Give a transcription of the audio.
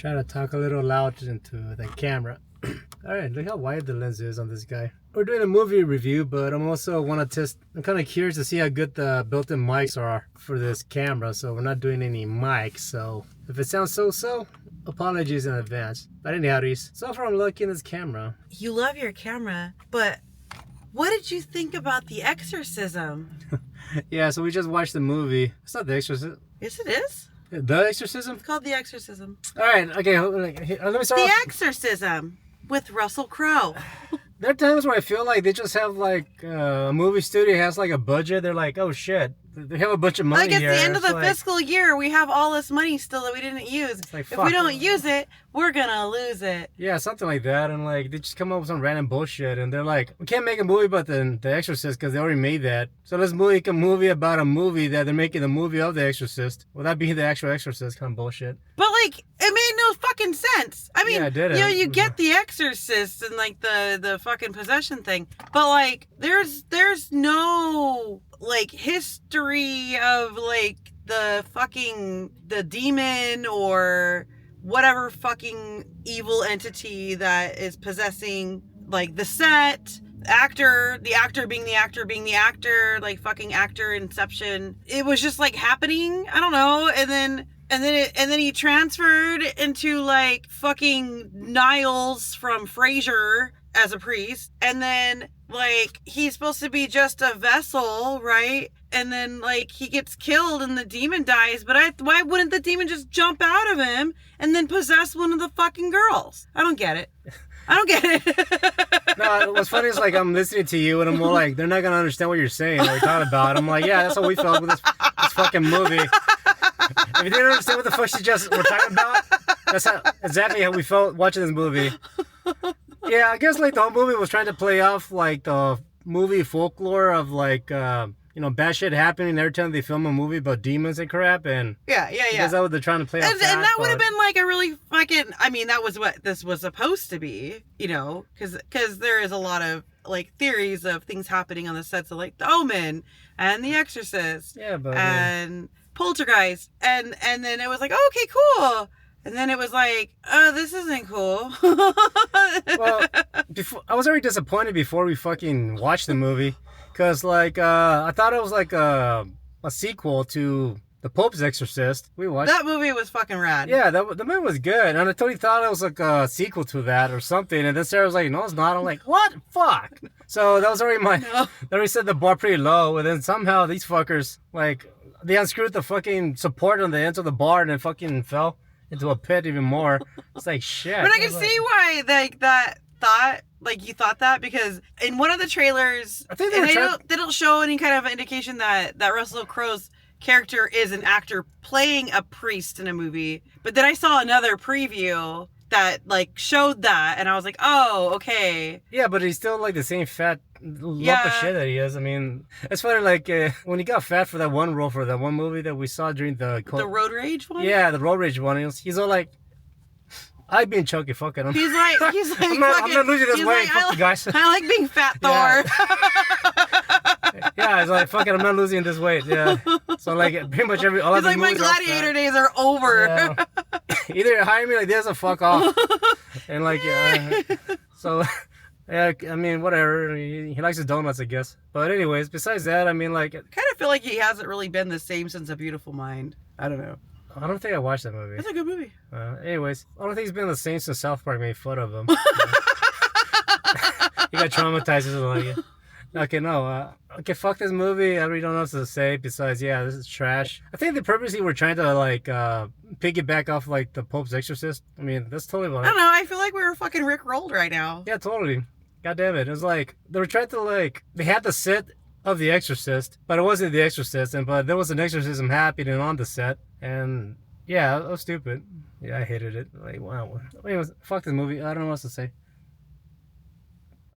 Try to talk a little loud into the camera. Alright, look how wide the lens is on this guy. We're doing a movie review, but I'm also want to test. I'm kind of curious to see how good the built-in mics are for this camera. So we're not doing any mics. So if it sounds so, apologies in advance. But anyhow, so far I'm liking this camera. You love your camera, but what did you think about the Exorcism? Yeah, so we just watched the movie. It's not the Exorcism. Yes, it is. The Exorcism? It's called The Exorcism. Alright, okay, let me start The off. Exorcism with Russell Crowe. There are times where I feel like they just have like a movie studio has like a budget. They're like, oh shit, they have a bunch of money Like at here. the end of It's the like, fiscal year, we have all this money still that we didn't use. like, If fuck. we don't use it, we're gonna lose it. Yeah, something like that. And like they just come up with some random bullshit. And they're like, we can't make a movie about the Exorcist because they already made that. So let's make a movie about a movie that they're making the movie of the Exorcist. Will that be the actual Exorcist? Kind of bullshit. But like, it made no fucking sense. I mean, Yeah, it didn't. you know, you get the Exorcist and like the fucking possession thing, but like, there's no like history of like the demon or whatever fucking evil entity that is possessing like the set. The actor being the actor, like fucking actor inception. It was just like happening. I don't know. And then he transferred into like fucking Niles from Frasier as a priest. And then like he's supposed to be just a vessel, right? And then like he gets killed and the demon dies. But why wouldn't the demon just jump out of him and then possess one of the fucking girls? I don't get it. No, what's funny is like I'm listening to you and I'm more like, they're not gonna understand what you're saying, what you're talking about. I'm like, yeah, that's how we felt with this fucking movie. If you didn't understand what the fuck we're talking about, that's exactly how we felt watching this movie. Yeah, I guess like the whole movie was trying to play off like the movie folklore of like bad shit happening every time they film a movie about demons and crap, and yeah. That's what they're trying to play off. And that would have been like a really fucking. I mean, that was what this was supposed to be, because there is a lot of like theories of things happening on the sets of like The Omen and The Exorcist, and Poltergeist, and then it was like, oh, okay, cool. And then it was like, oh, this isn't cool. Well, I was already disappointed before we fucking watched the movie. Because, like, I thought it was like a sequel to The Pope's Exorcist. We watched that movie was fucking rad. Yeah, the movie was good. And I totally thought it was like a sequel to that or something. And then Sarah was like, no, it's not. I'm like, what? Fuck. So that was already they already set the bar pretty low. And then somehow these fuckers, like, they unscrewed the fucking support on the ends of the bar and then fucking fell into a pit even more. It's like, shit. But I can see why, like, that thought... Like, you thought that because in one of the trailers, I think they don't show any kind of indication that Russell Crowe's character is an actor playing a priest in a movie. But then I saw another preview that, like, showed that, and I was like, oh, okay. Yeah, but he's still, like, the same fat lump of shit that he is. I mean, it's funny, like, when he got fat for that one role for that one movie that we saw during the Road Rage one? Yeah, the Road Rage one. He's all like, I've been chunky, fuck it. He's like, I'm not losing this weight, fuck you guys. I like being fat, Thor. Yeah, it's like, fuck it, I'm not losing this weight. Yeah. So, like, pretty much all of the movies. He's like, my gladiator days are over. Yeah. Either hire me like this or fuck off. And, like, so, yeah, I mean, whatever. He likes his donuts, I guess. But, anyways, besides that, I mean, like, I kind of feel like he hasn't really been the same since A Beautiful Mind. I don't know. I don't think I watched that movie. It's a good movie. Anyways, I don't think he's been the same since South Park made fun of him. He got traumatized or something like it. Okay, no. Okay, fuck this movie. I really don't know what to say besides, yeah, this is trash. I think they purposely were trying to, like, piggyback off, like, The Pope's Exorcist. I mean, that's totally what I don't know. I feel like we were fucking rickrolled right now. Yeah, totally. God damn it. It was like, they were trying to, like, they had the set of The Exorcist, but it wasn't The Exorcist, but there was an exorcism happening on the set, and yeah, it was stupid. Yeah, I hated it. Like, wow. Anyways, fuck this movie. I don't know what else to say.